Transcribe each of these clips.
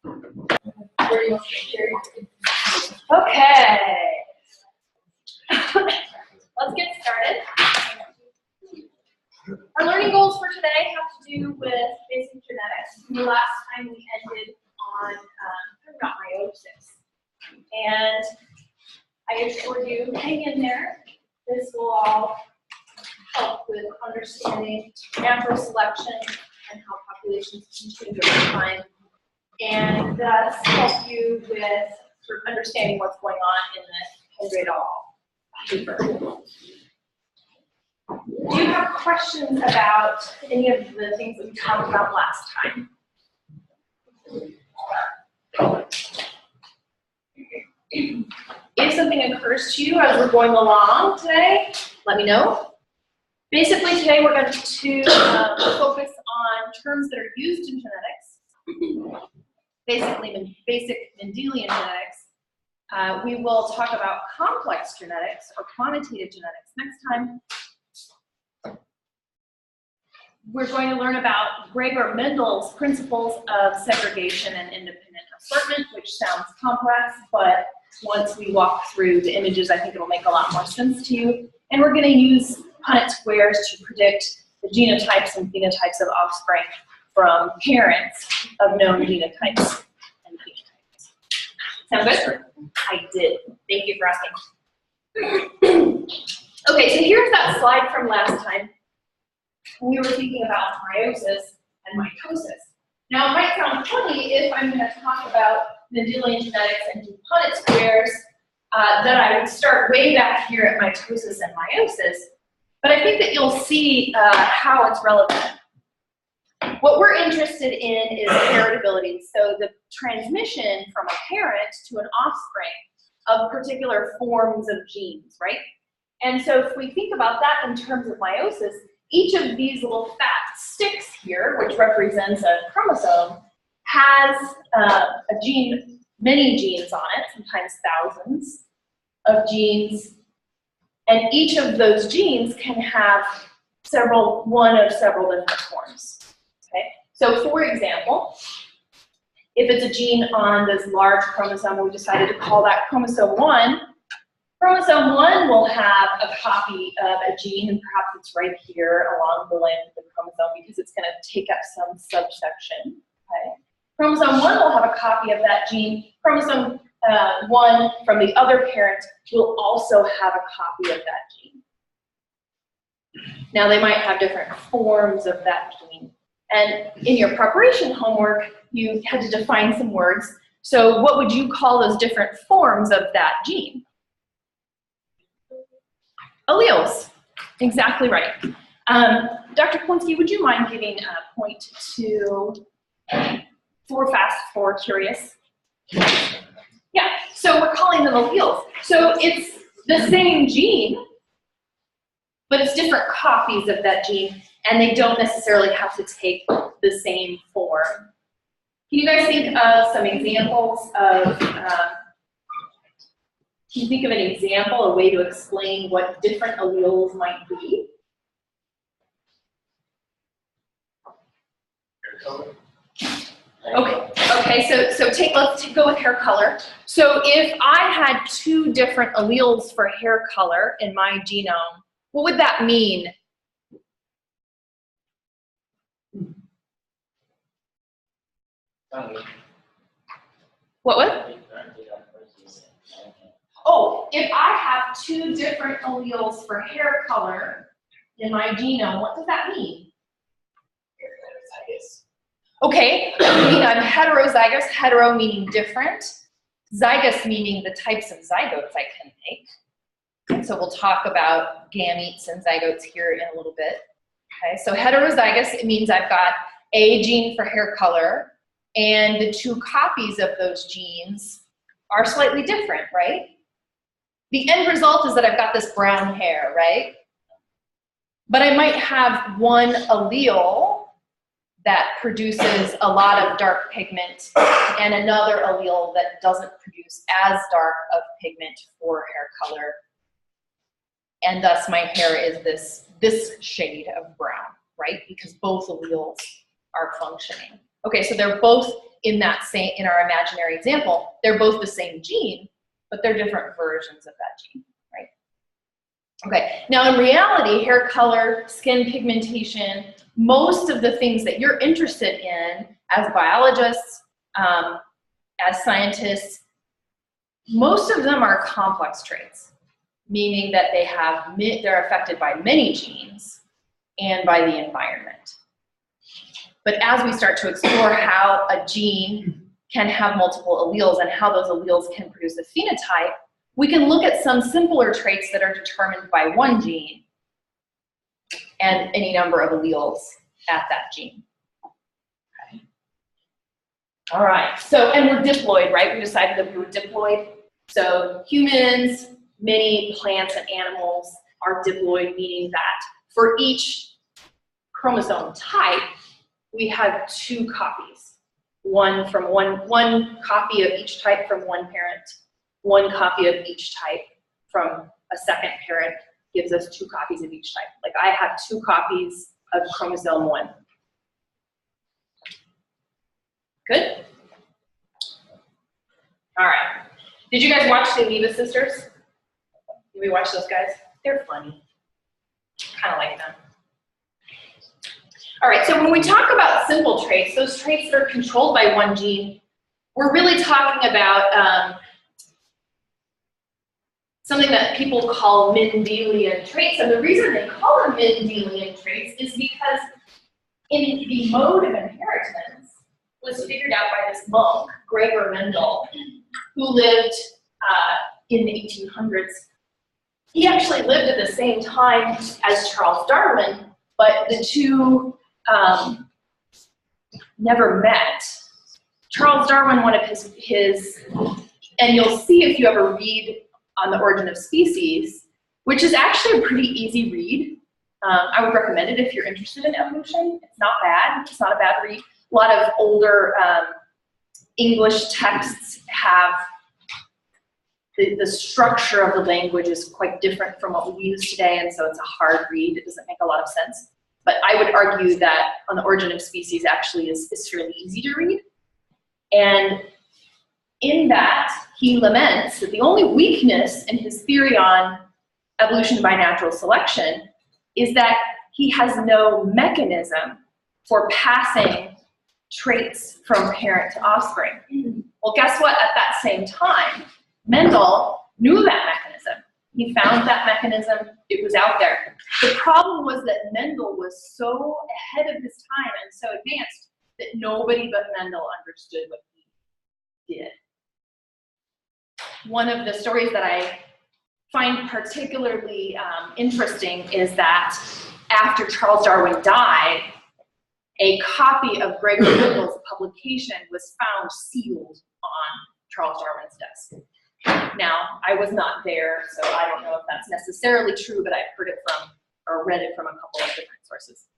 Okay. Let's get started. Our learning goals for today have to do with basic genetics. The last time we ended on talking about meiosis. And I assured you, hang in there. This will all help with understanding natural selection and how populations can change over time, and thus help you with sort of understanding what's going on in the Hendry et al. Paper. Do you have questions about any of the things that we talked about last time? If something occurs to you as we're going along today, let me know. Basically, today we're going to focus on terms that are used in genetics, basically basic Mendelian genetics. We will talk about complex genetics or quantitative genetics next time. We're going to learn about Gregor Mendel's principles of segregation and independent assortment, which sounds complex, but once we walk through the images, I think it'll make a lot more sense to you. And we're going to use Punnett squares to predict the genotypes and phenotypes of offspring from parents of known genotypes and phenotypes. Sound good? I did. Thank you for asking. Okay, so here's that slide from last time. We were thinking about meiosis and mitosis. Now, it might sound funny if I'm going to talk about Mendelian genetics and do Punnett squares, that I would start way back here at mitosis and meiosis, but I think that you'll see how it's relevant. What we're interested in is heritability, so the transmission from a parent to an offspring of particular forms of genes, right? And so if we think about that in terms of meiosis, each of these little fat sticks here, which represents a chromosome, has a gene, many genes on it, sometimes thousands of genes, and each of those genes can have one of several different forms. Okay? So for example, if it's a gene on this large chromosome, we decided to call that chromosome 1. Chromosome 1 will have a copy of a gene, and perhaps it's right here along the length of the chromosome because it's going to take up some subsection. Okay? Chromosome 1 will have a copy of that gene. Chromosome 1 from the other parent will also have a copy of that gene. Now, they might have different forms of that gene. And in your preparation homework, you had to define some words. So what would you call those different forms of that gene? Alleles. Exactly right. Dr. Polinsky, would you mind giving a point to 4 fast, 4 curious? Yeah, so we're calling them alleles. So it's the same gene, but it's different copies of that gene, and they don't necessarily have to take the same form. Can you guys think of some examples of, can you think of an example, a way to explain what different alleles might be? Okay, so let's go with hair color. So if I had 2 different alleles for hair color in my genome, what would that mean? What would? Oh, if I have 2 different alleles for hair color in my genome, what does that mean? Okay, I mean I'm heterozygous, hetero meaning different, zygous meaning the types of zygotes I can make. And so we'll talk about gametes and zygotes here in a little bit. Okay, so heterozygous, it means I've got a gene for hair color, and the 2 copies of those genes are slightly different, right? The end result is that I've got this brown hair, right? But I might have one allele that produces a lot of dark pigment and another allele that doesn't produce as dark of pigment for hair color. And thus my hair is this shade of brown, right? Because both alleles are functioning. Okay, so they're both in our imaginary example, they're both the same gene, but they're different versions of that gene, right? Okay, now in reality, hair color, skin pigmentation, most of the things that you're interested in as biologists, as scientists, most of them are complex traits, meaning that they're affected by many genes and by the environment. But as we start to explore how a gene can have multiple alleles and how those alleles can produce a phenotype, we can look at some simpler traits that are determined by one gene and any number of alleles at that gene. Okay. All right, and we're diploid, right? We decided that we were diploid. So humans, many plants and animals are diploid, meaning that for each chromosome type, we have two copies. One copy of each type from one parent, one copy of each type from a second parent gives us two copies of each type. Like I have two copies of chromosome 1. Good? All right. Did you guys watch the Amoeba Sisters? Did we watch those guys? They're funny. Kind of like them. All right, so when we talk about simple traits, those traits that are controlled by one gene, we're really talking about something that people call Mendelian traits. And the reason they call them Mendelian traits is because in the mode of inheritance was figured out by this monk, Gregor Mendel, who lived in the 1800s. He actually lived at the same time as Charles Darwin, but the two never met. Charles Darwin, one of his, and you'll see if you ever read On the Origin of Species, which is actually a pretty easy read. I would recommend it if you're interested in evolution. It's not bad. It's not a bad read. A lot of older English texts have the structure of the language is quite different from what we use today, and so it's a hard read. It doesn't make a lot of sense. But I would argue that On the Origin of Species actually is fairly easy to read. And in that, he laments that the only weakness in his theory on evolution by natural selection is that he has no mechanism for passing traits from parent to offspring. Well, guess what? At that same time, Mendel knew that mechanism. He found that mechanism. It was out there. The problem was that Mendel was so ahead of his time and so advanced that nobody but Mendel understood what he did. One of the stories that I find particularly interesting is that after Charles Darwin died, a copy of Gregor Mendel's publication was found sealed on Charles Darwin's desk. Now, I was not there, so I don't know if that's necessarily true, but I've heard it from, or read it from a couple of different sources.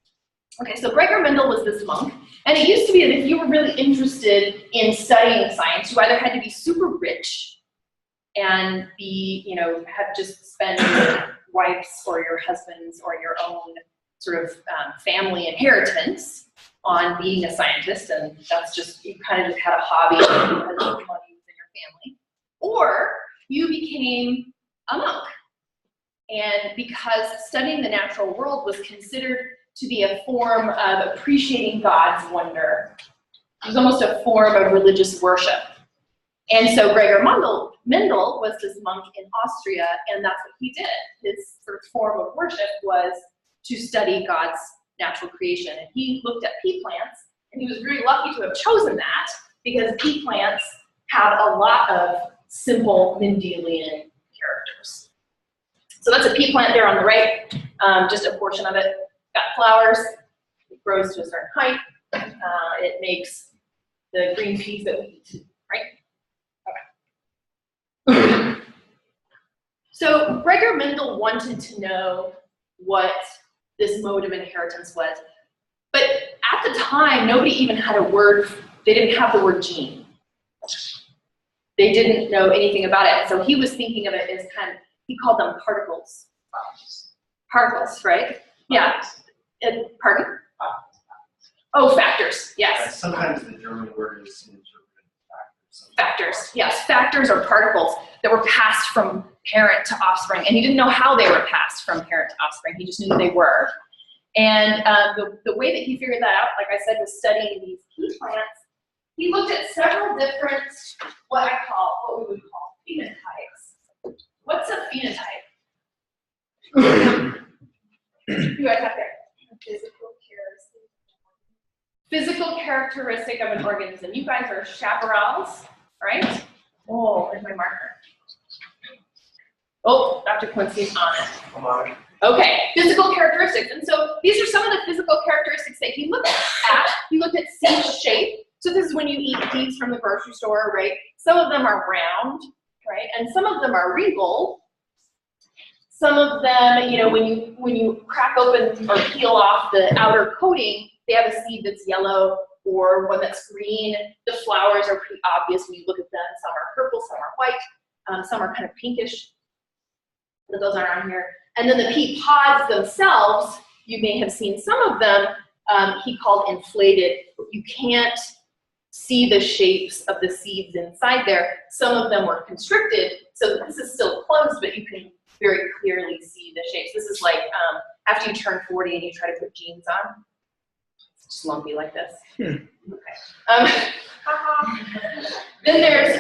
Okay, so Gregor Mendel was this monk, and it used to be that if you were really interested in studying science, you either had to be super rich and have just spent your wife's or your husband's or your own sort of family inheritance on being a scientist, and that's just, you kind of just had a hobby because of money in your family. Or you became a monk. And because studying the natural world was considered to be a form of appreciating God's wonder, it was almost a form of religious worship. And so Gregor Mendel was this monk in Austria, and that's what he did. His sort of form of worship was to study God's natural creation. And he looked at pea plants, and he was very lucky to have chosen that because pea plants have a lot of simple Mendelian characters. So that's a pea plant there on the right, just a portion of it. Got flowers, it grows to a certain height, it makes the green peas that we eat, right? Okay. So Gregor Mendel wanted to know what this mode of inheritance was, but at the time, nobody even had a word, they didn't have the word gene. They didn't know anything about it, so he was thinking of it as he called them particles. Particles, right? Yeah. Pardon? Oh, factors, yes. Sometimes the German word is interpreted factors. Factors, yes. Factors are particles that were passed from parent to offspring, and he didn't know how they were passed from parent to offspring. He just knew they were. And the way that he figured that out, like I said, was studying these pea plants. He looked at several different, what we would call phenotypes. What's a phenotype? You guys have there. Physical characteristic of an organism. You guys are chaparrals, right? Oh, there's my marker. Oh, Dr. Quincy's on it. Come on. Okay, physical characteristics. And so these are some of the physical characteristics that he looked at. He looked at seed shape. So this is when you eat peas from the grocery store, right? Some of them are round, right? And some of them are wrinkled. Some of them, you know, when you crack open or peel off the outer coating, they have a seed that's yellow or one that's green. The flowers are pretty obvious when you look at them. Some are purple, some are white, some are kind of pinkish. But those aren't on here. And then the pea pods themselves, you may have seen some of them, he called inflated. You can't see the shapes of the seeds inside there. Some of them were constricted, so this is still closed, but you can very clearly see the shapes. This is like after you turn 40 and you try to put jeans on. It's just lumpy like this. Okay. Then there's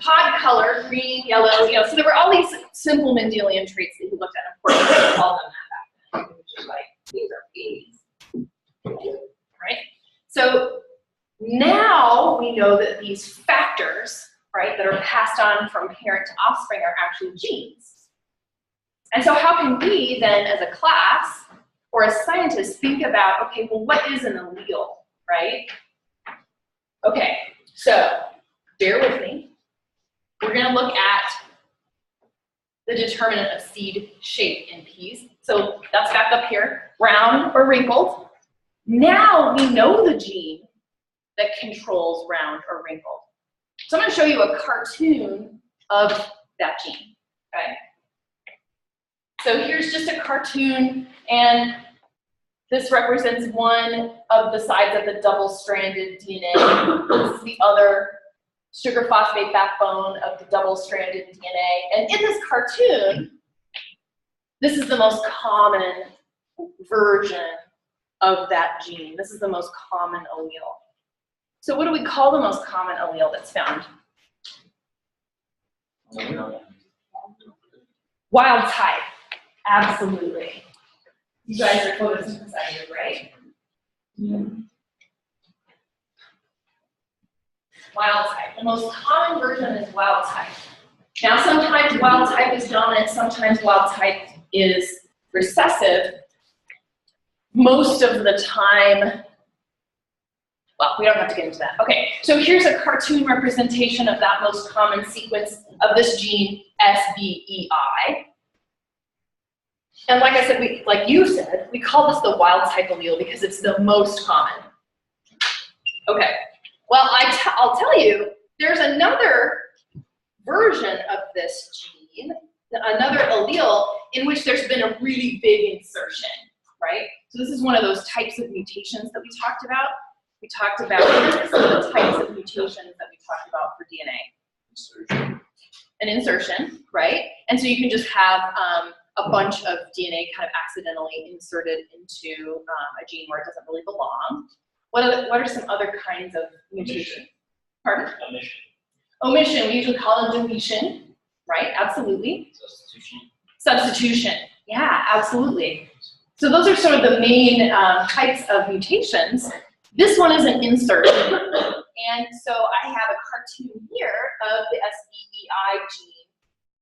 pod color, green, yellow, you know, so there were all these simple Mendelian traits that he looked at. Of course, he called them that back then, which is like, these are bees, right? So now we know that these factors, right, that are passed on from parent to offspring are actually genes. And so how can we then, as a class or as scientists, think about, okay, well, what is an allele, right? Okay, so bear with me. We're going to look at the determinant of seed shape in peas. So that's back up here, round or wrinkled. Now we know the gene that controls round or wrinkled. So I'm going to show you a cartoon of that gene, okay? So here's just a cartoon, and this represents one of the sides of the double-stranded DNA. This is the other sugar phosphate backbone of the double-stranded DNA. And in this cartoon, this is the most common version of that gene. This is the most common allele. So what do we call the most common allele that's found? Wild type. Absolutely. You guys are photosynthesizer, right? Wild type. The most common version is wild type. Now, sometimes wild type is dominant, sometimes wild type is recessive. Most of the time, well, we don't have to get into that. Okay, so here's a cartoon representation of that most common sequence of this gene, SBEI. And like I said, like you said, we call this the wild type allele because it's the most common. Okay, well, I'll tell you, there's another version of this gene, another allele, in which there's been a really big insertion, right? So this is one of those types of mutations that we talked about. We talked about some of the types of mutations that we talked about for DNA. Insertion. An insertion, right? And so you can just have a bunch of DNA kind of accidentally inserted into a gene where it doesn't really belong. What are some other kinds of mutations? Pardon? Omission. Omission, we usually call it deletion, right? Absolutely. Substitution. Substitution, yeah, absolutely. So those are sort of the main types of mutations. This one is an insertion, and so I have a cartoon here of the SBEI gene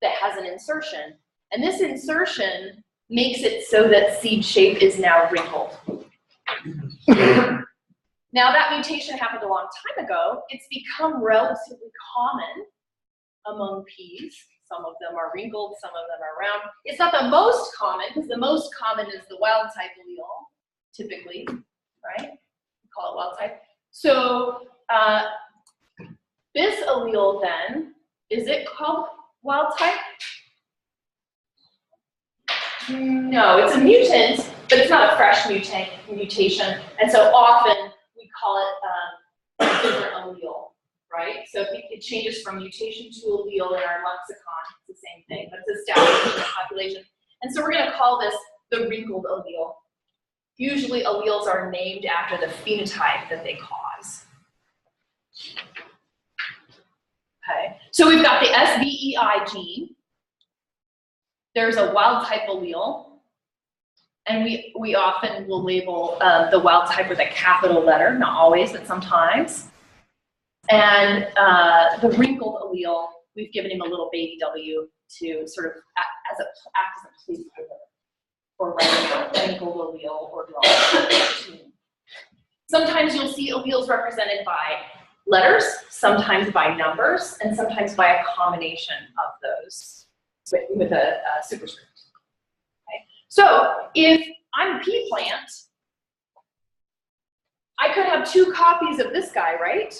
that has an insertion. And this insertion makes it so that seed shape is now wrinkled. Now that mutation happened a long time ago. It's become relatively common among peas. Some of them are wrinkled, some of them are round. It's not the most common, because the most common is the wild type allele, typically, right? We call it wild type. So this allele then, is it called wild type? No, it's a mutant, but it's not a fresh mutation. And so often call it a different allele, right? So if it changes from mutation to allele in our lexicon, it's the same thing, but it's established in the population. And so we're going to call this the wrinkled allele. Usually alleles are named after the phenotype that they cause. Okay, so we've got the SVEI gene. There's a wild type allele. And we often will label the wild type with a capital letter, not always, but sometimes. And the wrinkled allele, we've given him a little baby W to sort of act as a placeholder or write a wrinkled allele or draw a cartoon. Sometimes you'll see alleles represented by letters, sometimes by numbers, and sometimes by a combination of those with a superscript. Okay. So if I'm a pea plant, I could have 2 copies of this guy, right?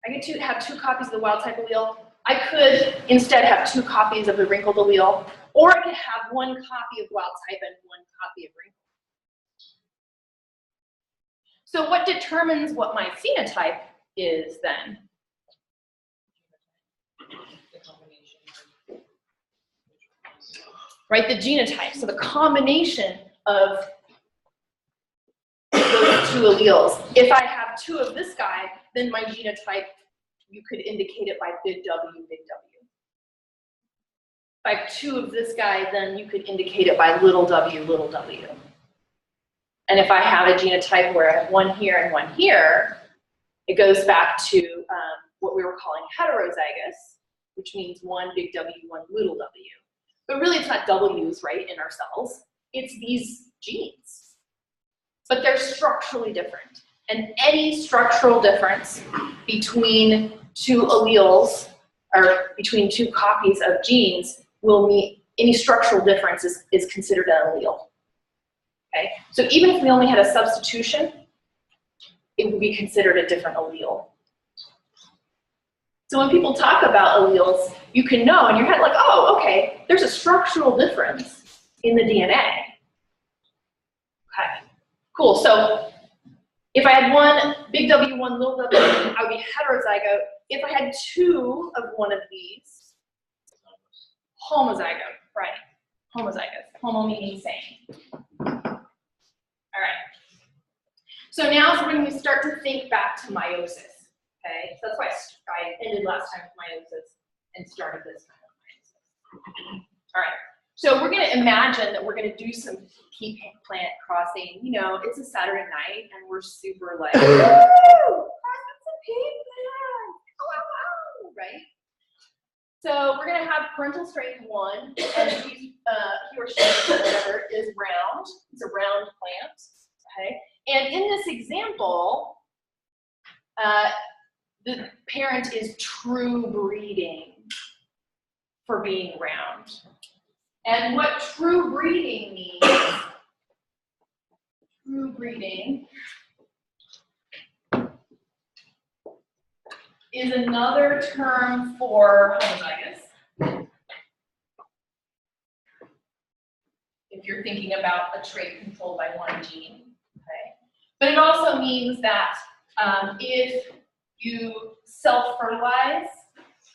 I get to have 2 copies of the wild type allele. I could instead have 2 copies of the wrinkled allele, or I could have 1 copy of wild type and 1 copy of wrinkled. So what determines what my phenotype is then? Right, the genotype. So the combination of those 2 alleles. If I have 2 of this guy, then my genotype, you could indicate it by big W, big W. If I have 2 of this guy, then you could indicate it by little w, little w. And if I have a genotype where I have 1 here and 1 here, it goes back to what we were calling heterozygous, which means 1 big W, 1 little w. But really it's not W's, right, in our cells. It's these genes. But they're structurally different. And any structural difference between 2 alleles, or between 2 copies of genes, will mean any structural difference is considered an allele. Okay? So even if we only had a substitution, it would be considered a different allele. So when people talk about alleles, you can know in your head, like, oh, okay, there's a structural difference in the DNA. Okay, cool. So if I had 1 big W, 1 little w, I would be heterozygote. If I had 2 of one of these, homozygote, right? Homozygous, homo meaning same. All right. So now we're going to start to think back to meiosis. Okay, so that's why I ended last time with meiosis and started this time with meiosis. All right, so we're going to imagine that we're going to do some pea plant crossing. You know, it's a Saturday night and we're super like, woo, crossing some pea plants, wow, right? So we're going to have parental strain 1, and he or she, whatever, is round. It's a round plant. Okay, and in this example, the parent is true breeding for being round. And what true breeding means, true breeding is another term for homozygous. If you're thinking about a trait controlled by 1 gene, okay? But it also means that if you self-fertilize,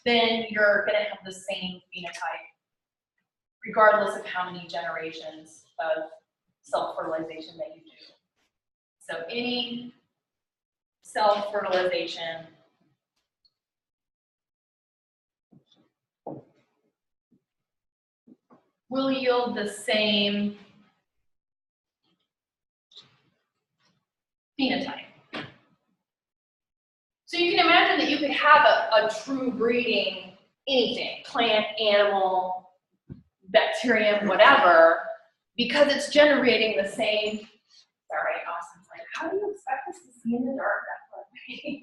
then you're going to have the same phenotype, regardless of how many generations of self-fertilization that you do. So any self-fertilization will yield the same phenotype. So you can imagine that you could have a true breeding anything, plant, animal, bacterium, whatever, because it's generating the same, sorry, Austin's like, how do you expect us to see in the dark that way?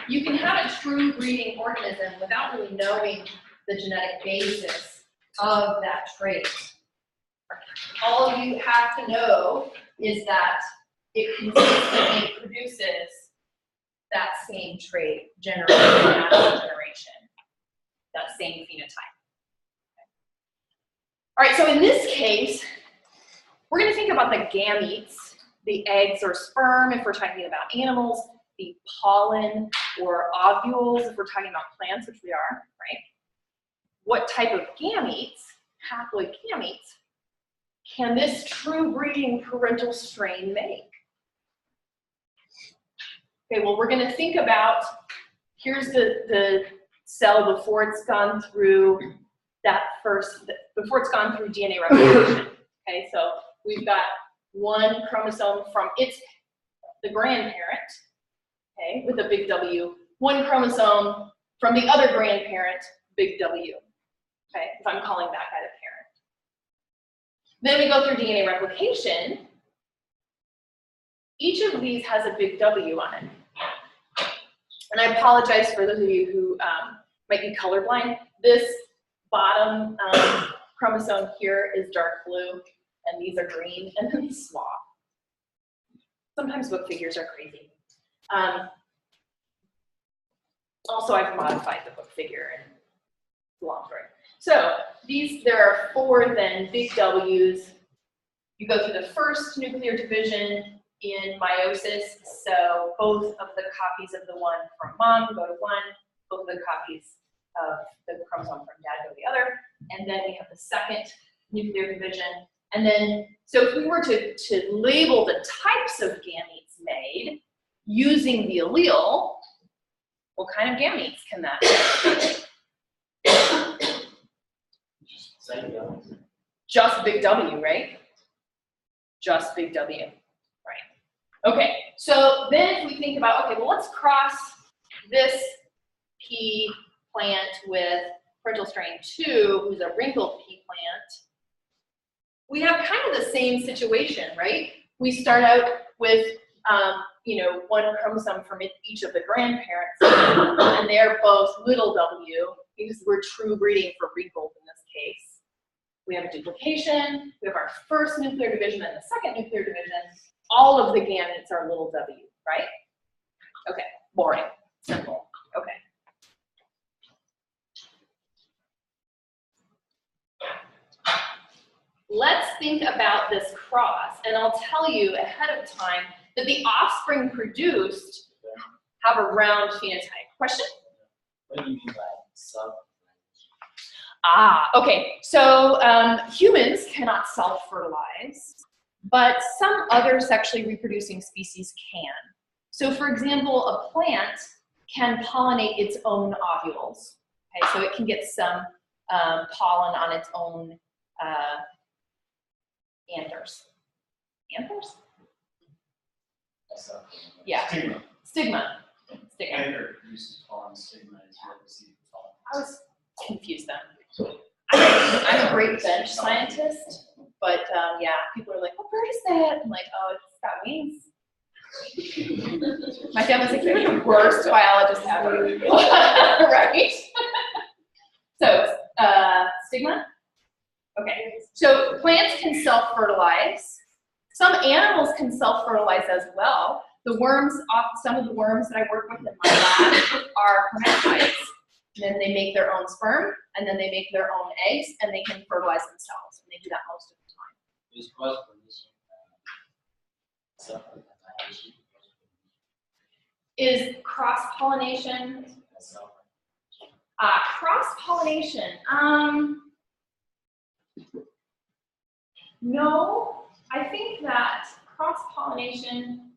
You can have a true breeding organism without really knowing the genetic basis of that trait. All you have to know is that it consistently produces that same trait generation after generation, that same phenotype. All right, so in this case, we're going to think about the gametes, the eggs or sperm if we're talking about animals, the pollen or ovules if we're talking about plants, which we are, right? What type of gametes, haploid gametes, can this true breeding parental strain make? Okay, well, we're going to think about, here's the cell before it's gone through before it's gone through DNA replication. Okay, so we've got one chromosome from the grandparent, okay, with a big W, one chromosome from the other grandparent, big W, okay, if I'm calling that guy the parent. Then we go through DNA replication. Each of these has a big W on it. And I apologize for those of you who might be colorblind. This bottom chromosome here is dark blue, and these are green, and then the swab. Sometimes book figures are crazy. Also, I've modified the book figure, and it's a long story. So there are 4 then big W's. You go through the first nuclear division in meiosis, so both of the copies of the one from mom go to one, both of the copies of the chromosome from dad go to the other, and then we have the second nuclear division. And then, so if we were to label the types of gametes made using the allele, what kind of gametes can that be? Just big W, right? Just big W, right? Okay, so then if we think about, okay, well, let's cross this pea plant with parental strain 2, who's a wrinkled pea plant. We have kind of the same situation, right? We start out with, one chromosome from each of the grandparents, and they're both little w, because we're true breeding for wrinkled in this case. We have a duplication, we have our first nuclear division and the second nuclear division. All of the gametes are little w, right? Okay, boring, simple, okay. Let's think about this cross, and I'll tell you ahead of time that the offspring produced have a round phenotype. Question? What do you mean by self? Okay, so humans cannot self-fertilize, but some other sexually reproducing species can. So for example, a plant can pollinate its own ovules. Okay, so it can get some pollen on its own anthers. Anthers? Yeah. Stigma. Stigma. Anther produces pollen, stigma is what we see pollen. I was confused then. I'm a great bench scientist, but yeah, people are like, what bird is that? I'm like, oh, it's got wings. My family's like, you're the worst biologist ever. Right? So, stigma? Okay, so plants can self-fertilize. Some animals can self-fertilize as well. The worms, some of the worms that I work with in my lab are hermaphrodites. And then they make their own sperm, and then they make their own eggs, and they can fertilize themselves. And they do that most of the time. Is cross-pollination self-fertilization? Is cross-pollination? Cross-pollination. No, I think that cross-pollination.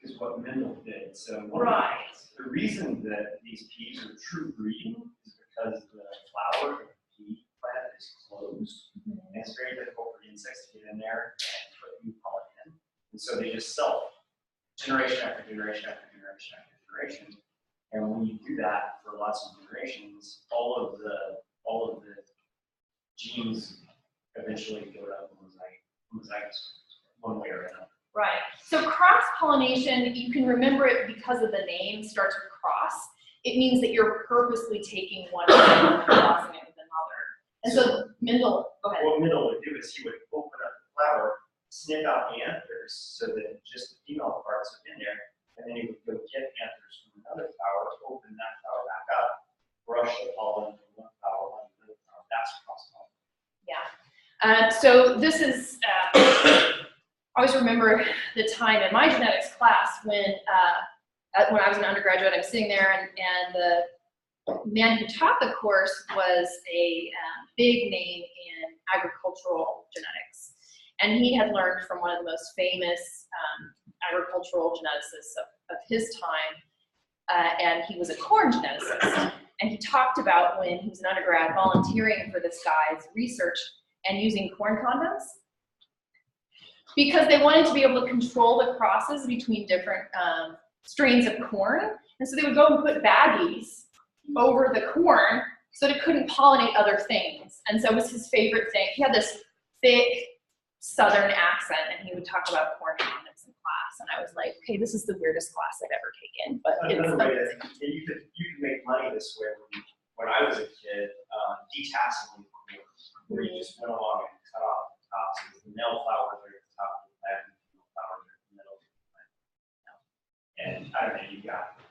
Is what Mendel did. So Right. The reason that these peas are true breeding is because the flower of the pea plant is closed, and it's very difficult for insects to get in there and put new pollen in. And so they just self, generation after generation after generation after generation. And when you do that for lots of generations, all of the genes eventually go to homozygous one way or another. Right. So cross-pollination, you can remember it because of the name, starts with cross. It means that you're purposely taking one and crossing it with another. And so Mendel, go ahead. What Mendel would do is he would open up the flower, snip out the anthers so that just the female parts are in there, and then he would go get anthers from another flower, open that flower back up, brush the pollen from one flower onto another flower. That's cross-pollination. Yeah. So this is I always remember the time in my genetics class when I was an undergraduate, I was sitting there and the man who taught the course was a big name in agricultural genetics. And he had learned from one of the most famous agricultural geneticists of his time, and he was a corn geneticist. And he talked about when he was an undergrad volunteering for this guy's research and using corn condoms, because they wanted to be able to control the crosses between different strains of corn. And so they would go and put baggies over the corn so that it couldn't pollinate other things. And so it was his favorite thing. He had this thick Southern accent, and he would talk about corn condoms in class. And I was like, okay, this is the weirdest class I've ever taken. But another way that you could make money this way. When I was a kid, detasseling corn, where you just went along and cut off the tops. The male flowers are at the top of the plant, and the female flowers are in the middle of the plant. And I don't know, you got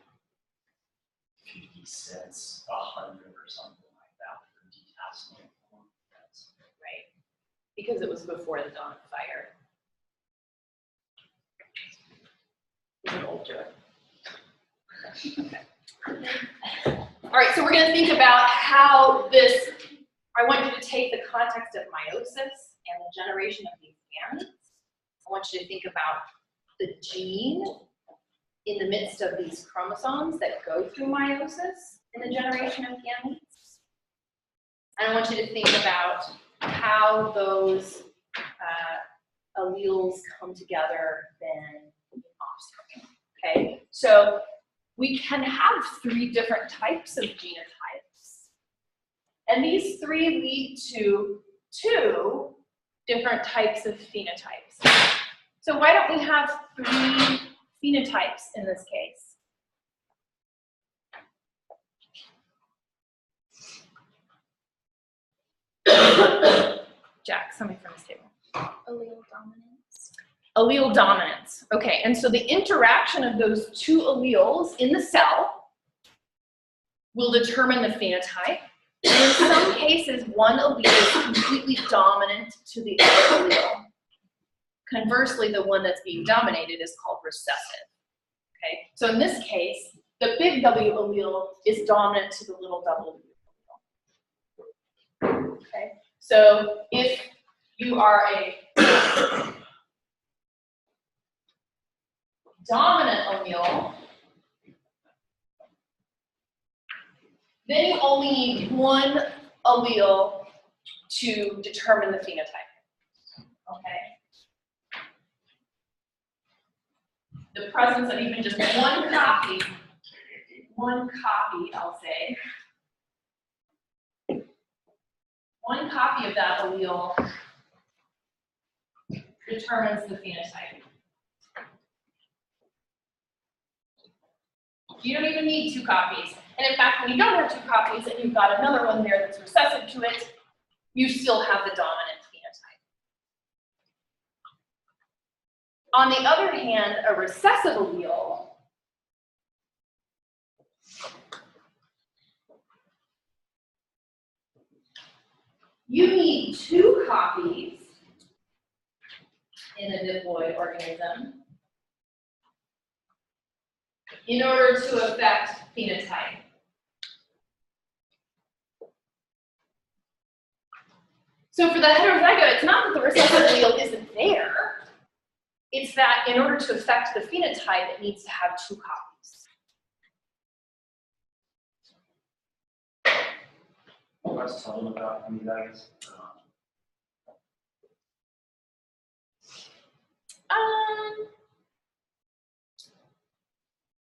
50 cents, 100 or something like that for detasseling corn. right, because it was before the dawn of fire. He's an old joke. Okay. All right, so we're going to think about how this, I want you to take the context of meiosis and the generation of these gametes. I want you to think about the gene in the midst of these chromosomes that go through meiosis in the generation of gametes. And I want you to think about how those alleles come together then in offspring. Okay, so we can have 3 different types of genotypes. And these 3 lead to 2 different types of phenotypes. So why don't we have 3 phenotypes in this case? Jack, somebody from this table. Allele dominance. Allele dominance. Okay, and so the interaction of those 2 alleles in the cell will determine the phenotype. And in some cases, one allele is completely dominant to the other allele. Conversely, the one that's being dominated is called recessive. Okay, so in this case, the big W allele is dominant to the little W allele. Okay, so if you are a dominant allele, then you only need one allele to determine the phenotype. Okay? The presence of even just one copy, I'll say, one copy of that allele determines the phenotype. You don't even need 2 copies. And in fact, when you don't have 2 copies and you've got another one there that's recessive to it, you still have the dominant phenotype. On the other hand, a recessive allele you need 2 copies in a diploid organism in order to affect phenotype. So for the heterozygote, it's not that the recessive allele isn't there. It's that in order to affect the phenotype, it needs to have 2 copies. Let's tell them about homozygous.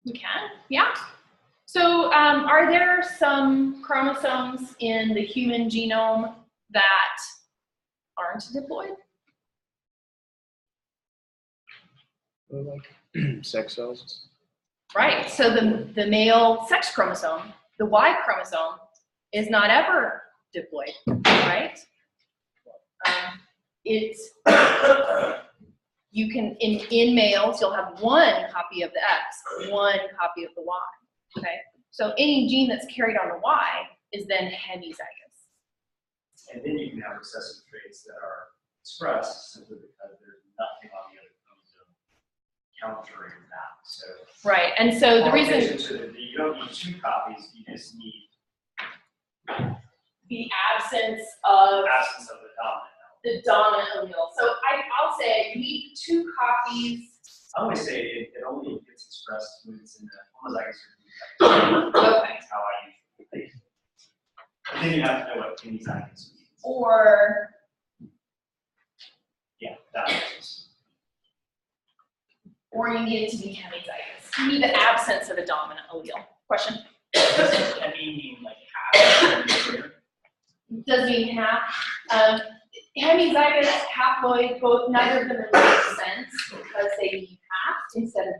You can, yeah. So are there some chromosomes in the human genome that aren't diploid? Like sex cells? Right, so the male sex chromosome, the Y chromosome, is not ever diploid, right? You can, in males, you'll have 1 copy of the X, 1 copy of the Y, okay? So any gene that's carried on the Y is then hemizygous. And then you can have recessive traits that are expressed simply because there's nothing on the other chromosome countering that. So Right, and so the reason you don't need 2 copies, you just need the absence of absence of the dominant element. the dominant allele. So I'll say you need 2 copies. I always say it only gets expressed when it's in the homozygous or heterozygous. Okay. That's how I usually think. But then you have to know what hemizygous means. Or Yeah, that makes or you need it to be hemizygous. You need the absence of a dominant allele. Question? Does hemi mean like half? Does mean half. Hemizygous, haploid, both, neither of them really make sense because they mean half instead of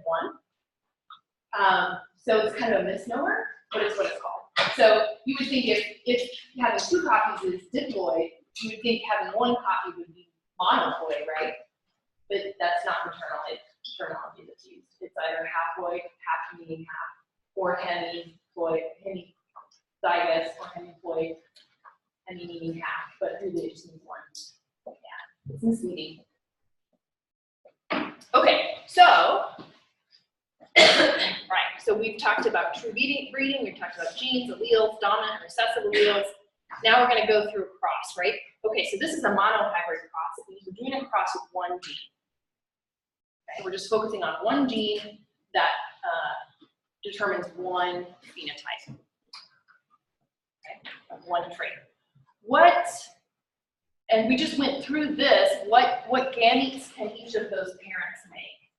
1. So it's kind of a misnomer, but it's what it's called. So you would think if having 2 copies is diploid, you would think having 1 copy would be monoploid, right? But that's not terminology that's used. It's either haploid, half meaning half, or hemiploid, hemizygous, or hemiploid, hemi meaning half, but really it just means 1. Yeah, it's misleading. Okay, so, right, so we've talked about true breeding, we've talked about genes, alleles, dominant and recessive alleles. Now we're going to go through a cross, right? Okay, so this is a monohybrid cross. It means we're doing a cross with 1 gene. Okay, we're just focusing on 1 gene that determines 1 phenotype, okay, 1 trait. And we just went through this, what gametes can each of those parents make?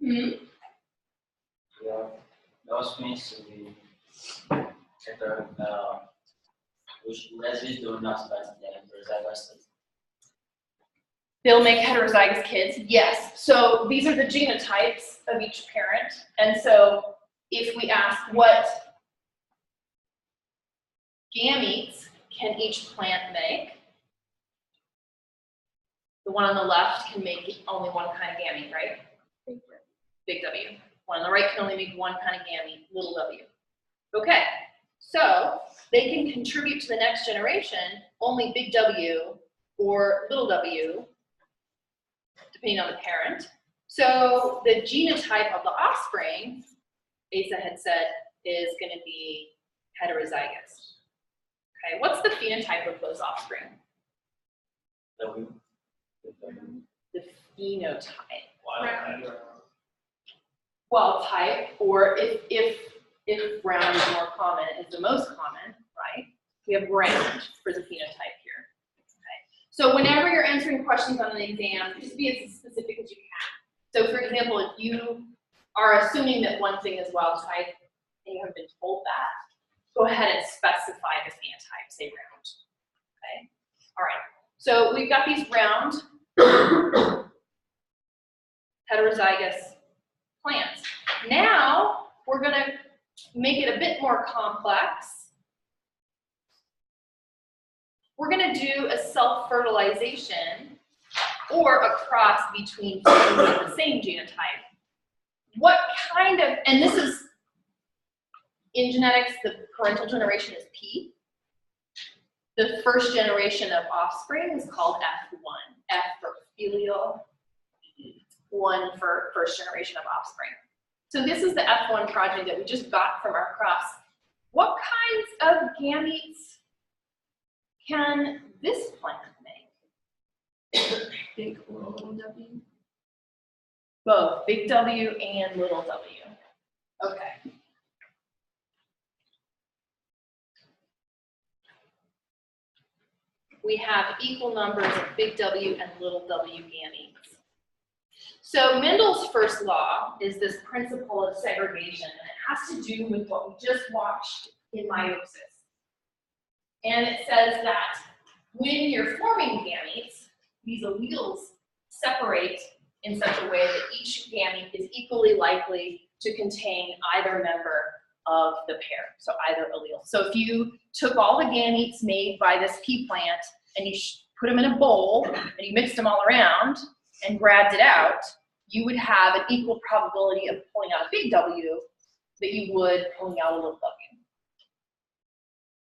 Hmm? Yeah, those means to be which lesbians do not specify the They'll make heterozygous kids, yes. So these are the genotypes of each parent. And so if we ask what gametes can each plant make, the one on the left can make only 1 kind of gamete, right? Big W. One on the right can only make 1 kind of gamete, little w. Okay, so they can contribute to the next generation only big W or little w, depending on the parent. So the genotype of the offspring, Asa had said, is going to be heterozygous. Okay, what's the phenotype of those offspring? W. The phenotype. Wow. Well, type, or if round is more common, is the most common, right? We have round for the phenotype here. Okay. So whenever you're answering questions on an exam, just be as specific as you can. So for example, if you are assuming that one thing is wild type and you have been told that, go ahead and specify the phenotype, say round. Okay. All right. So we've got these round heterozygous plants. Now we're going to make it a bit more complex. We're going to do a self-fertilization or a cross between two of the same genotype. What kind of, and this is, in genetics, the parental generation is P. The first generation of offspring is called F1. F for filial, 1 for first generation of offspring. So this is the F1 progeny that we just got from our cross. What kinds of gametes can this plant make? Big or little W? Both, big W and little W. Okay. We have equal numbers of big W and little w gametes. So Mendel's first law is this principle of segregation, and it has to do with what we just watched in meiosis. And it says that when you're forming gametes, these alleles separate in such a way that each gamete is equally likely to contain either member of the pair, so either allele. So if you took all the gametes made by this pea plant and you put them in a bowl and you mixed them all around and grabbed it out, you would have an equal probability of pulling out a big W that you would pulling out a little W.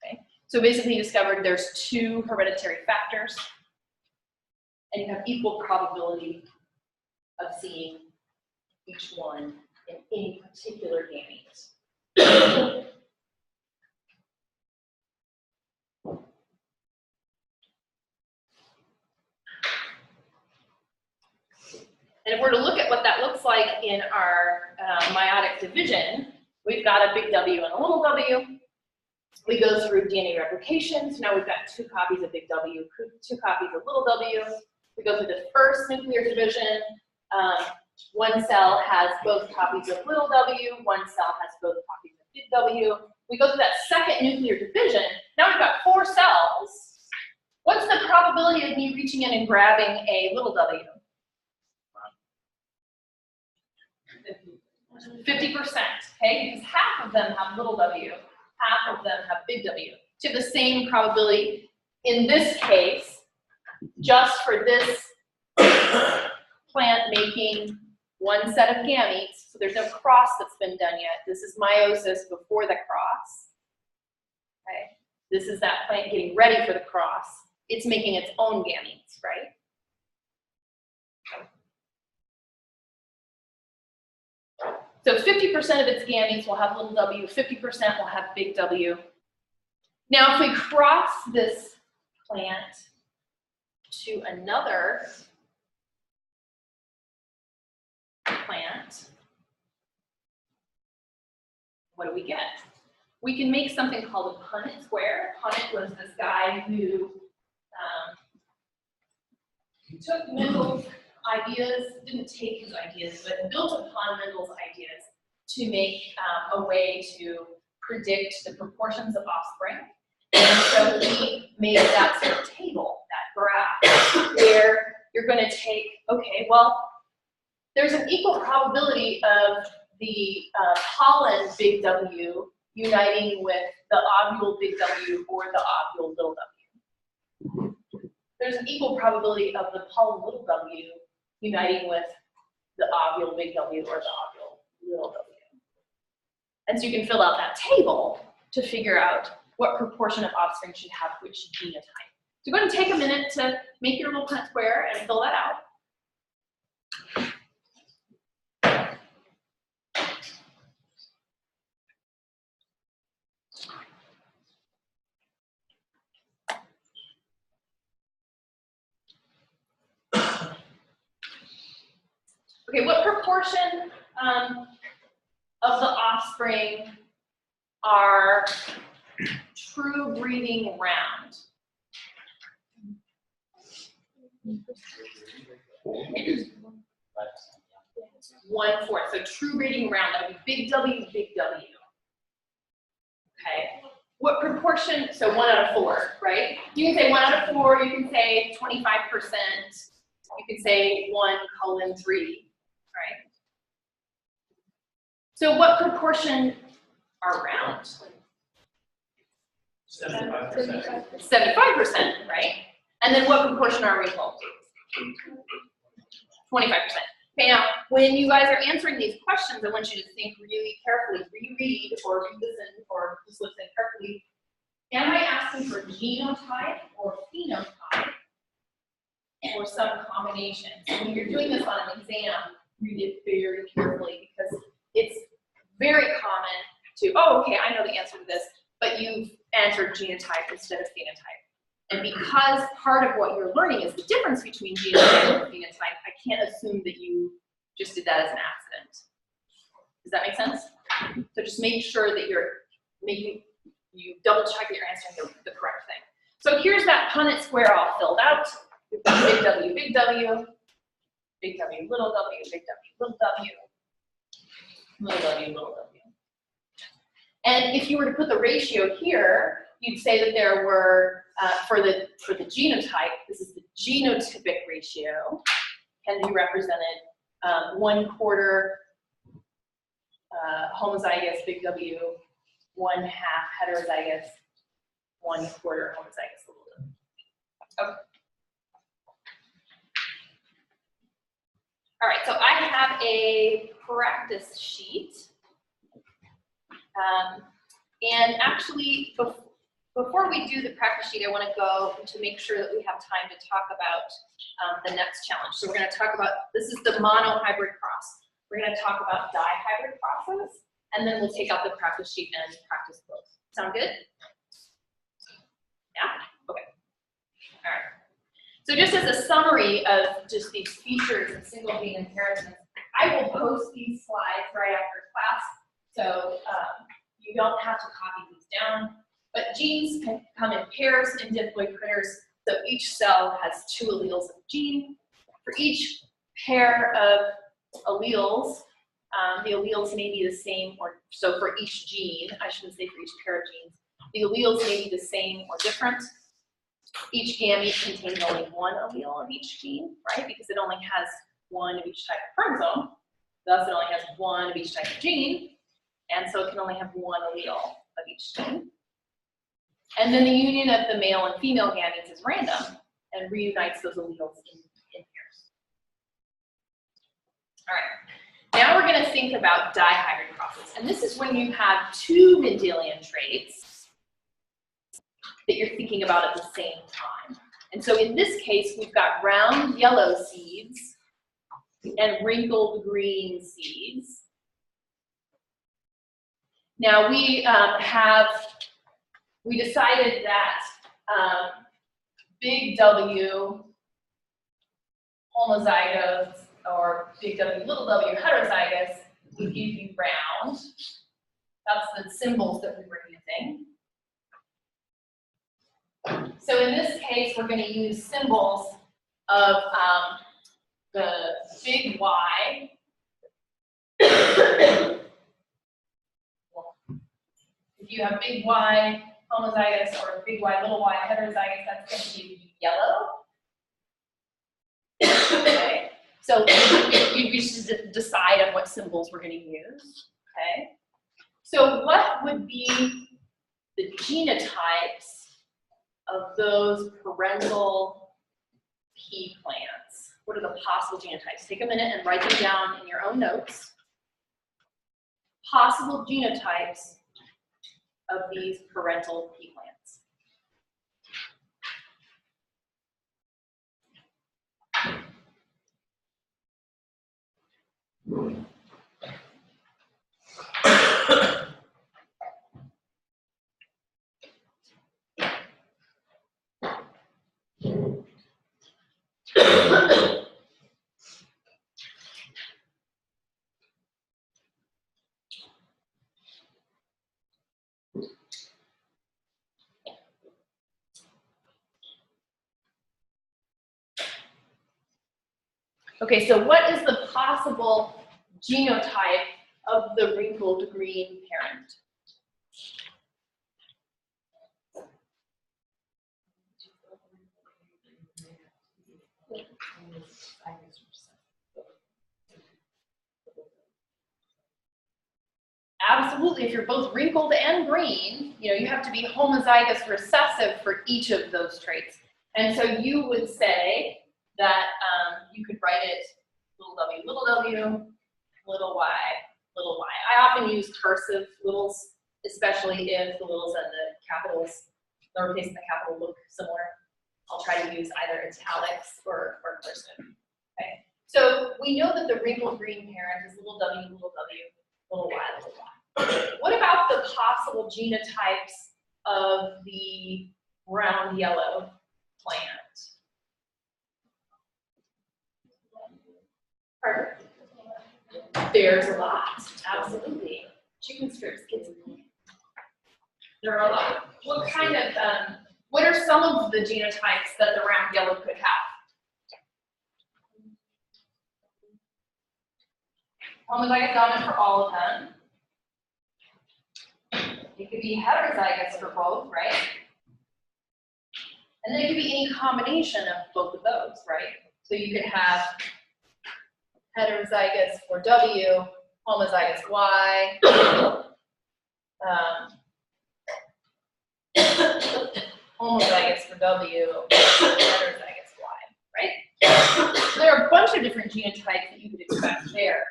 Okay, So basically you discovered there's 2 hereditary factors, and you have equal probability of seeing each one in any particular gamete. And if we're to look at what that looks like in our meiotic division, we've got a big W and a little w. We go through DNA replication, so now we've got 2 copies of big W, 2 copies of little w. We go through the first nuclear division. One cell has both copies of little w, one cell has both copies of big W. We go through that second nuclear division. Now we've got 4 cells. What's the probability of me reaching in and grabbing a little w? 50%, okay? Because half of them have little w, half of them have big W. So you have the same probability in this case, just for this plant making one set of gametes. So there's no cross that's been done yet. This is meiosis before the cross. Okay? This is that plant getting ready for the cross. It's making its own gametes, right? So 50% of its gametes will have little w, 50% will have big W. Now, if we cross this plant to another plant, what do we get? We can make something called a Punnett square. Punnett was this guy who took Mendel's ideas, didn't take his ideas, but built upon Mendel's ideas to make a way to predict the proportions of offspring. And so he made that sort of table, that graph, where you're going to take, okay, well, there's an equal probability of the pollen big W uniting with the ovule big W or the ovule little w. There's an equal probability of the pollen little w uniting with the ovule big W or the ovule little w. And so you can fill out that table to figure out what proportion of offspring should have which genotype. So go ahead and take a minute to make your little Punnett square and fill that out. Okay, what proportion of the offspring are true breeding round? 1/4. So true breeding round, that would be big W, big W. Okay. What proportion? So 1 out of 4, right? You can say 1 out of 4. You can say 25%. You can say 1:3. Right? So what proportion are round? 75%. 75%, right? And then what proportion are wrinkled? 25%. Okay, now, when you guys are answering these questions, I want you to think really carefully, reread or re-listen or just listen carefully. Am I asking for genotype or phenotype or some combination? So when you're doing this on an exam, read it very carefully because it's very common to, oh, okay, I know the answer to this, but you've answered genotype instead of phenotype. And because part of what you're learning is the difference between genotype and phenotype, I can't assume that you just did that as an accident. Does that make sense? So just make sure that you double check that you're answering the correct thing. So here's that Punnett square all filled out. We've got big W, big W, big W, little w, big W, little w, little w, little w. And if you were to put the ratio here, you'd say that there were, for the genotype, this is the genotypic ratio, can be represented 1/4 homozygous big W, 1/2 heterozygous, 1/4 homozygous little w. Okay. All right, so I have a practice sheet. And actually, before we do the practice sheet, I want to go to make sure that we have time to talk about the next challenge. So we're going to talk about, this is the monohybrid cross. We're going to talk about dihybrid crosses, and then we'll take out the practice sheet and practice both. Sound good? Yeah? Okay. All right. So just as a summary of just these features of single gene inheritance, I will post these slides right after class, so you don't have to copy these down. But genes can come in pairs in diploid critters, so each cell has 2 alleles of gene. For each pair of alleles, the alleles may be the same, or so for each gene, I shouldn't say for each pair of genes, the alleles may be the same or different. Each gamete contains only 1 allele of each gene, right? Because it only has 1 of each type of chromosome. Thus, it only has 1 of each type of gene, and so it can only have 1 allele of each gene. And then the union of the male and female gametes is random and reunites those alleles in pairs. All right, now we're going to think about dihybrid crosses. And this is when you have 2 Mendelian traits that you're thinking about at the same time. And so in this case, we've got round yellow seeds and wrinkled green seeds. Now we decided that big W homozygotes or big W little w heterozygotes would give you round. That's the symbols that we were using. So in this case, we're going to use symbols of the big Y. If you have big Y homozygous or big Y little y heterozygous, that's going to give you yellow. Okay. So you should decide on what symbols we're going to use. Okay. So what would be the genotypes of those parental pea plants? What are the possible genotypes? Take a minute and write them down in your own notes. Possible genotypes of these parental pea plants. Okay, so what is the possible genotype of the wrinkled green parent? Absolutely, if you're both wrinkled and green, you have to be homozygous recessive for each of those traits. And so you would say that you could write it little w, little y, little y. I often use cursive littles, especially if the littles and the capitals, lowercase and the capital look similar. I'll try to use either italics or cursive. Okay. So we know that the wrinkled green parent is little w, little y, little y. What about the possible genotypes of the brown yellow plant? Pardon? There's a lot, absolutely. Chicken strips, kids. There are a lot. What kind of, what are some of the genotypes that the round yellow could have? Homozygous dominant for all of them. It could be heterozygous for both, right? And then it could be any combination of both of those, right? So you could have heterozygous for W, homozygous Y, homozygous for W, heterozygous Y, right? So there are a bunch of different genotypes that you could expect there.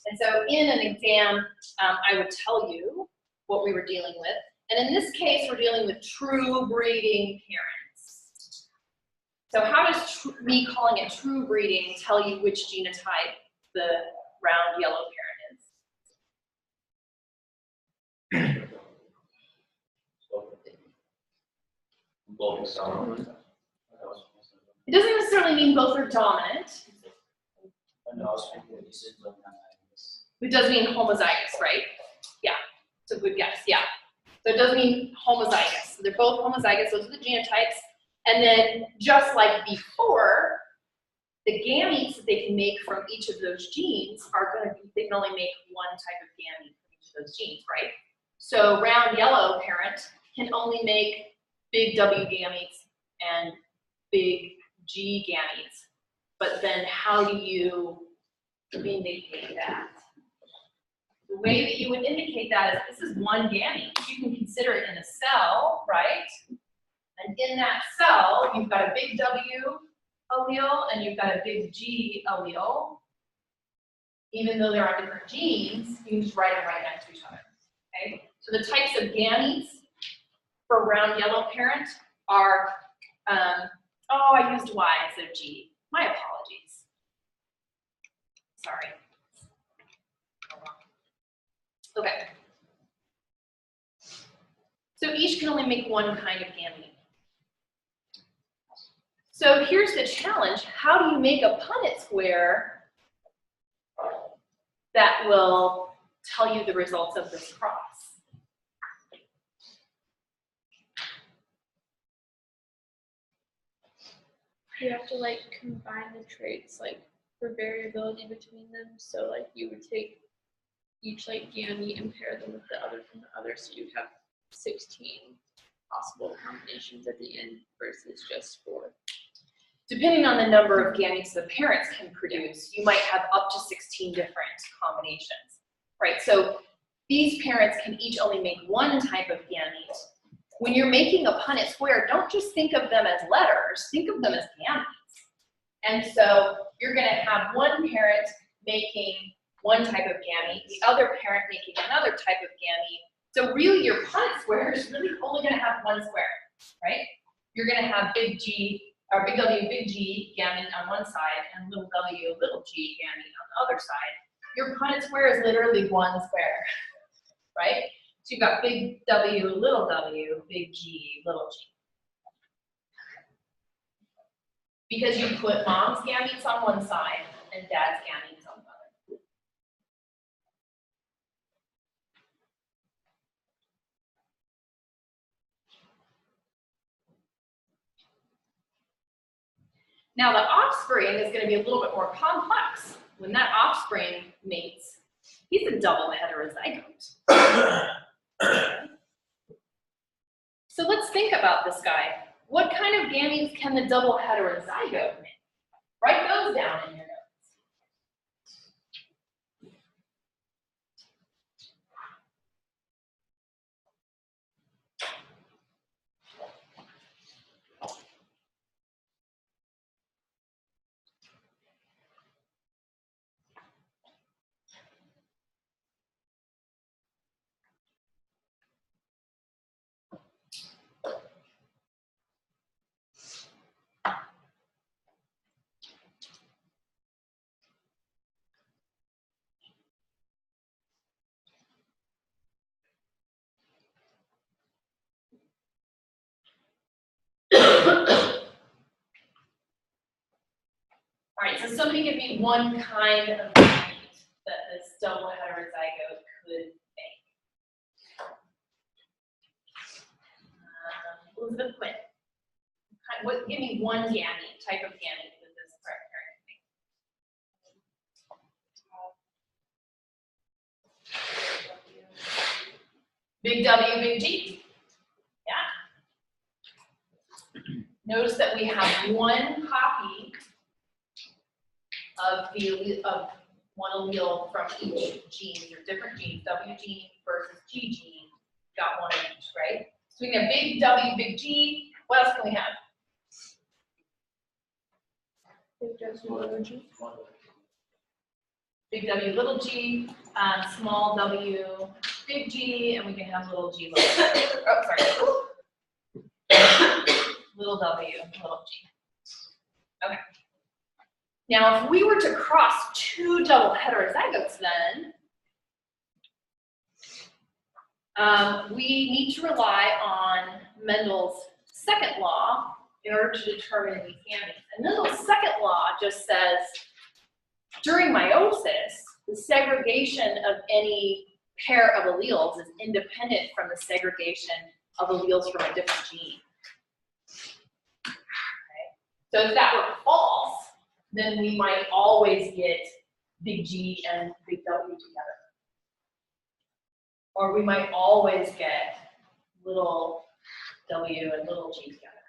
And so in an exam, I would tell you what we were dealing with. And in this case, we're dealing with true breeding parents. So how does me calling it true breeding tell you which genotype the round yellow parent is? Both sound. It doesn't necessarily mean both are dominant. It does mean homozygous, right? Yeah, it's a good guess, yeah. So it does mean homozygous. So they're both homozygous, those are the genotypes. And then just like before, the gametes that they can make from each of those genes are going to be, they can only make one type of gamete from each of those genes, right? So round yellow parent can only make big W gametes and big G gametes. But then how do you indicate that? The way that you would indicate that is this is one gamete. You can consider it in a cell, right? And in that cell, you've got a big W allele and you've got a big G allele. Even though they're on different genes, you can just write them right next to each other. Okay? So the types of gametes for round yellow parent are, oh, I used Y instead of G. My apologies. Sorry. Okay. So each can only make one kind of gamete. So here's the challenge. How do you make a Punnett square that will tell you the results of this cross? You have to like combine the traits like for variability between them. So like you would take each like gamete and pair them with the other from the other, so you'd have 16 possible combinations at the end versus just 4. Depending on the number of gametes the parents can produce, you might have up to 16 different combinations, right? So these parents can each only make one type of gamete. When you're making a Punnett square, don't just think of them as letters, think of them as gametes. And so you're gonna have one parent making one type of gamete, the other parent making another type of gamete. So really your Punnett square is really only gonna have one square, right? You're gonna have big G, or big W, big G gamete on one side, and little W, little G gamete on the other side. Your Punnett square is literally one square, right? So you've got big W, big G, little g. Because you put mom's gametes on one side and dad's gametes on the other. Now the offspring is going to be a little bit more complex. When that offspring mates, he's a double heterozygote. So let's think about this guy. What kind of gametes can the double heterozygote make? Write those down in your notes. All right, so somebody give me one kind of gamete that this double heterozygote could make. Elizabeth Quinn. Give me one gamete, type of gamete that this parent can make. Big W, big G. Yeah. Notice that we have one copy of one allele from each gene. They're different genes, W gene versus G gene. Got one of each, right? So we can have big W, big G. What else can we have? Big W, little G. big W, little g, small w, big G, and we can have little g, little, oh, sorry. Little w, little g. Okay. Now, if we were to cross two double heterozygotes then, we need to rely on Mendel's second law in order to determine these gametes. And Mendel's second law just says, during meiosis, the segregation of any pair of alleles is independent from the segregation of alleles from a different gene. Okay. So if that were false, then we might always get big G and big W together. Or we might always get little W and little g together.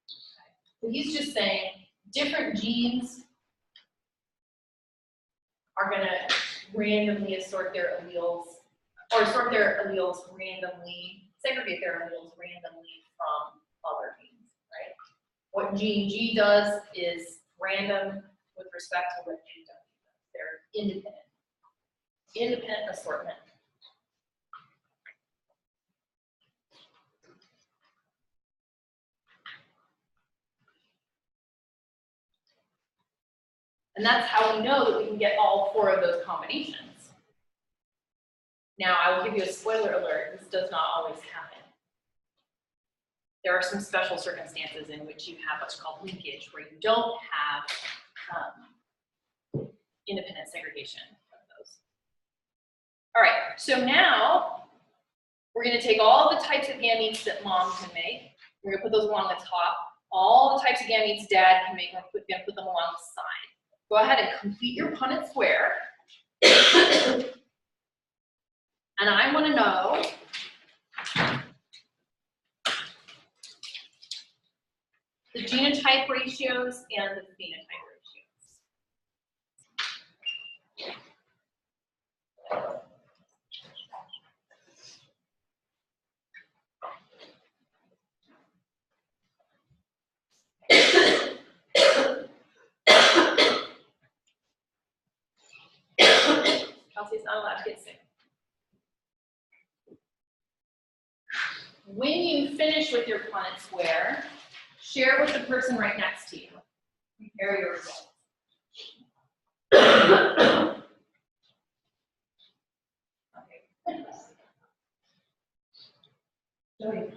Okay. So he's just saying different genes are going to randomly assort their alleles, or sort their alleles randomly, segregate their alleles randomly from other genes, right? What gene G does is random with respect to what gene W does. They're independent. Independent assortment. And that's how we know that we can get all four of those combinations. Now, I will give you a spoiler alert, this does not always happen. There are some special circumstances in which you have what's called linkage, where you don't have independent segregation of those. All right, so now we're going to take all the types of gametes that mom can make. We're going to put those along the top. All the types of gametes dad can make, we're going to put them along the side. Go ahead and complete your Punnett square. And I want to know the genotype ratios and the phenotype ratios. Kelsey's not allowed to get sick. When you finish with your Punnett square, share with the person right next to you. Compare your results. Okay. Show you.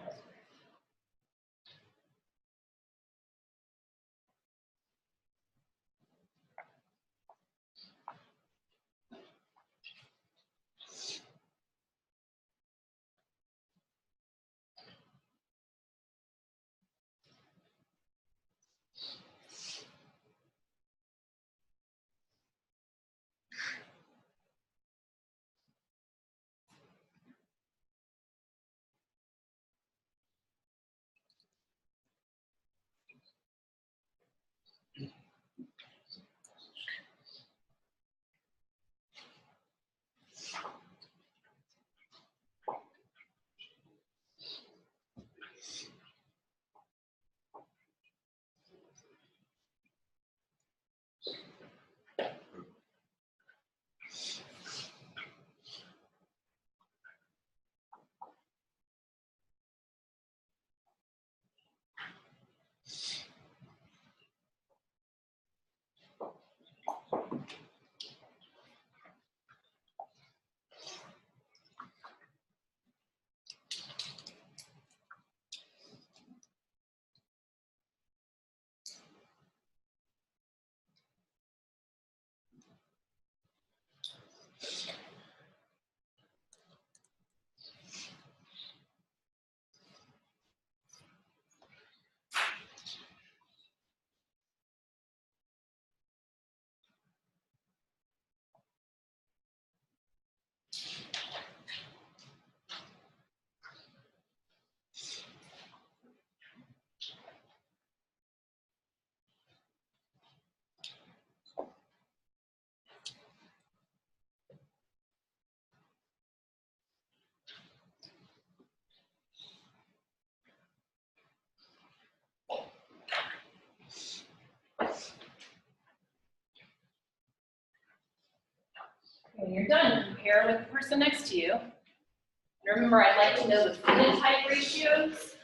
When you're done, compare with the person next to you. And remember, I'd like to know the phenotype ratios.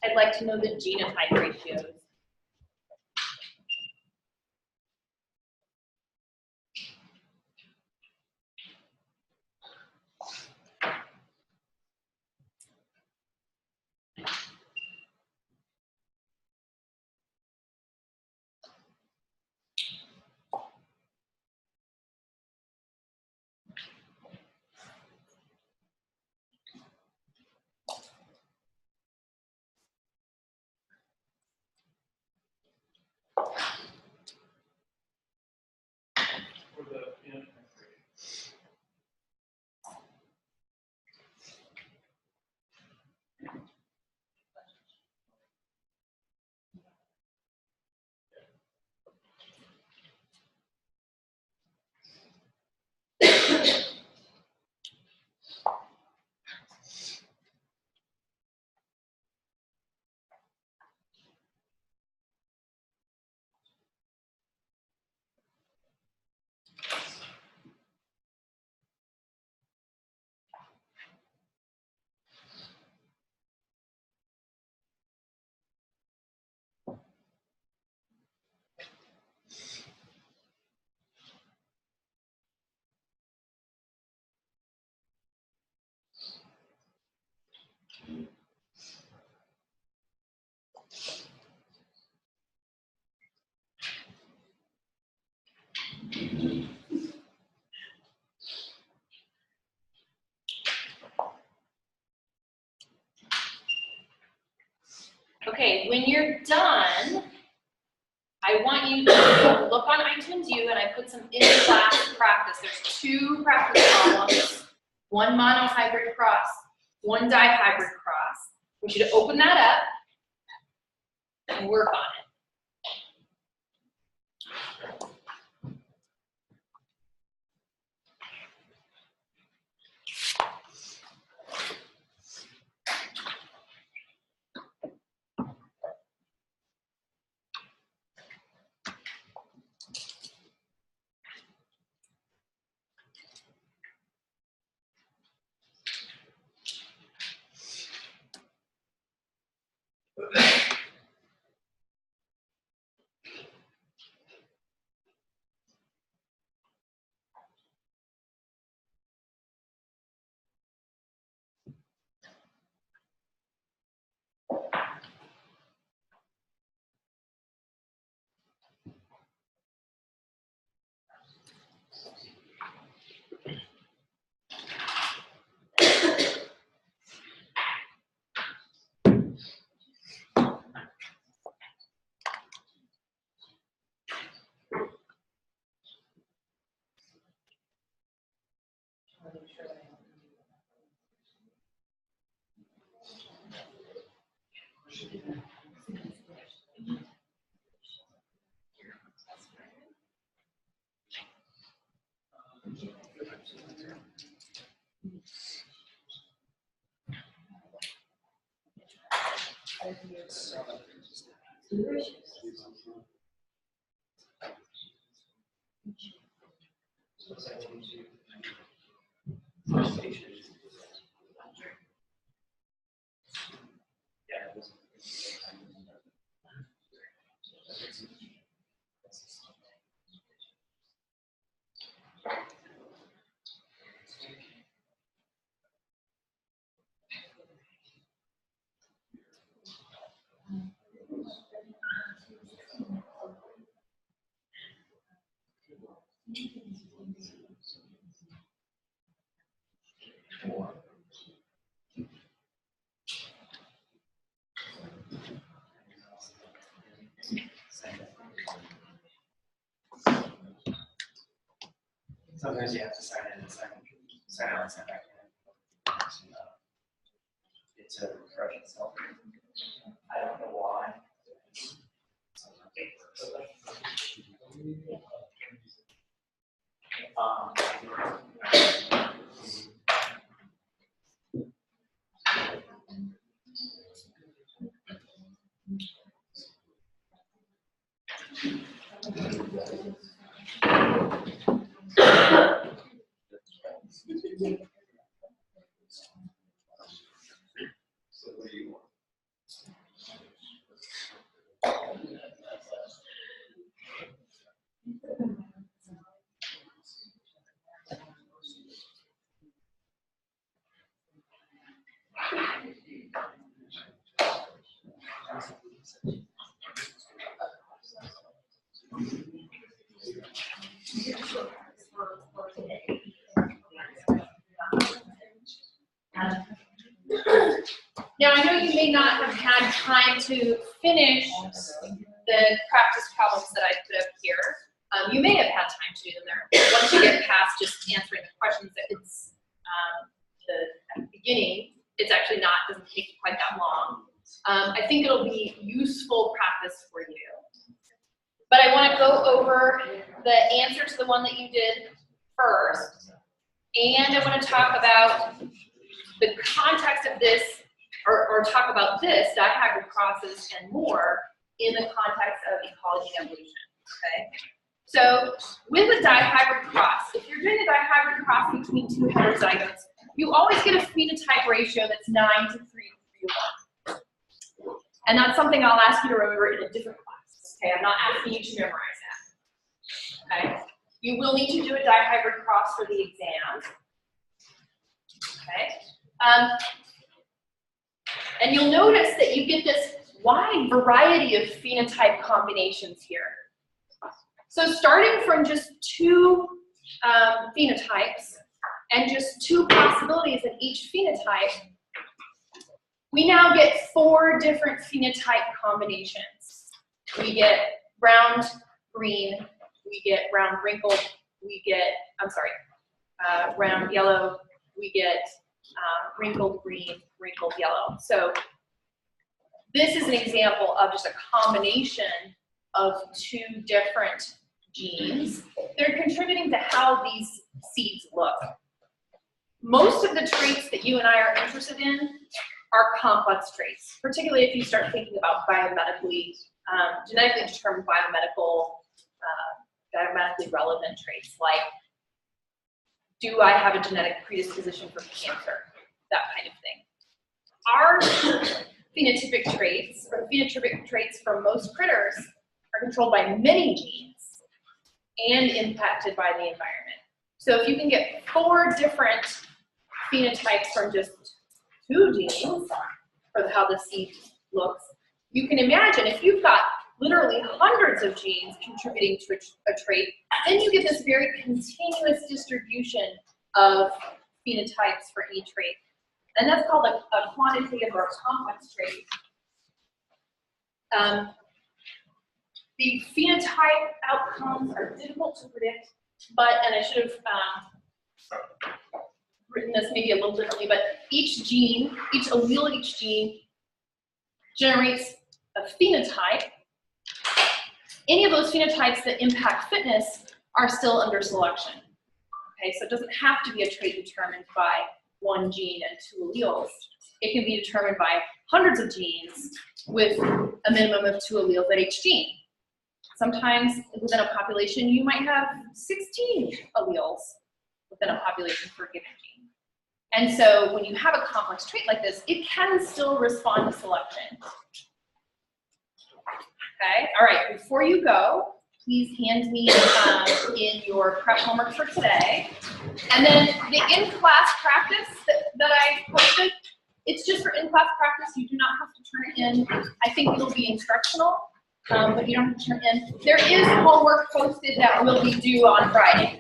I'd like to know the genotype ratios. For the phenotype rating. Okay, when you're done, I want you to look on iTunes U, and I put some in-class practice. There's 2 practice problems, 1 monohybrid cross, 1 dihybrid cross. I want you to open that up and work on it. Sometimes you have to sign in and sign out and sign back in. It's a refresh itself. I don't know why. So what do you want? Now, I know you may not have had time to finish the practice problems that I put up here. You may have had time to do them there. Once you get past just answering the questions, it's at the beginning, it's actually not, doesn't take quite that long. I think it'll be useful practice for you. But I want to go over the answer to the one that you did first. And I want to talk about the context of this, or talk about this, dihybrid crosses and more, in the context of ecology and evolution, okay? So with a dihybrid cross, if you're doing a dihybrid cross between two heterozygotes, you always get a phenotype ratio that's 9 to 3 to 3 to 1. And that's something I'll ask you to remember in a different class, okay? I'm not asking you to memorize that, okay? You will need to do a dihybrid cross for the exam, okay? And you'll notice that you get this wide variety of phenotype combinations here. So starting from just 2 phenotypes and just 2 possibilities in each phenotype, we now get 4 different phenotype combinations. We get round green, we get round wrinkled, we get, round yellow, we get wrinkled green, wrinkled yellow. So this is an example of just a combination of 2 different genes. They're contributing to how these seeds look. Most of the traits that you and I are interested in are complex traits, particularly if you start thinking about biomedically, genetically determined biomedical, biomedically relevant traits, like, do I have a genetic predisposition for cancer? That kind of thing. Our phenotypic traits, or phenotypic traits from most critters, are controlled by many genes and impacted by the environment. So if you can get 4 different phenotypes from just 2 genes for how the seed looks, you can imagine if you've got literally hundreds of genes contributing to a trait, then you get this very continuous distribution of phenotypes for each trait. And that's called a quantitative or a complex trait. The phenotype outcomes are difficult to predict, but, and I should have written this maybe a little differently, but each gene, each allele of each gene generates a phenotype. Any of those phenotypes that impact fitness are still under selection. Okay, so it doesn't have to be a trait determined by 1 gene and 2 alleles. It can be determined by hundreds of genes with a minimum of 2 alleles at each gene. Sometimes within a population, you might have 16 alleles within a population for a given gene. And so when you have a complex trait like this, it can still respond to selection. Okay, all right, before you go, please hand me in your prep homework for today. And then the in-class practice that I posted, it's just for in-class practice. You do not have to turn it in. I think it'll be instructional, but you don't have to turn it in. There is homework posted that will be due on Friday.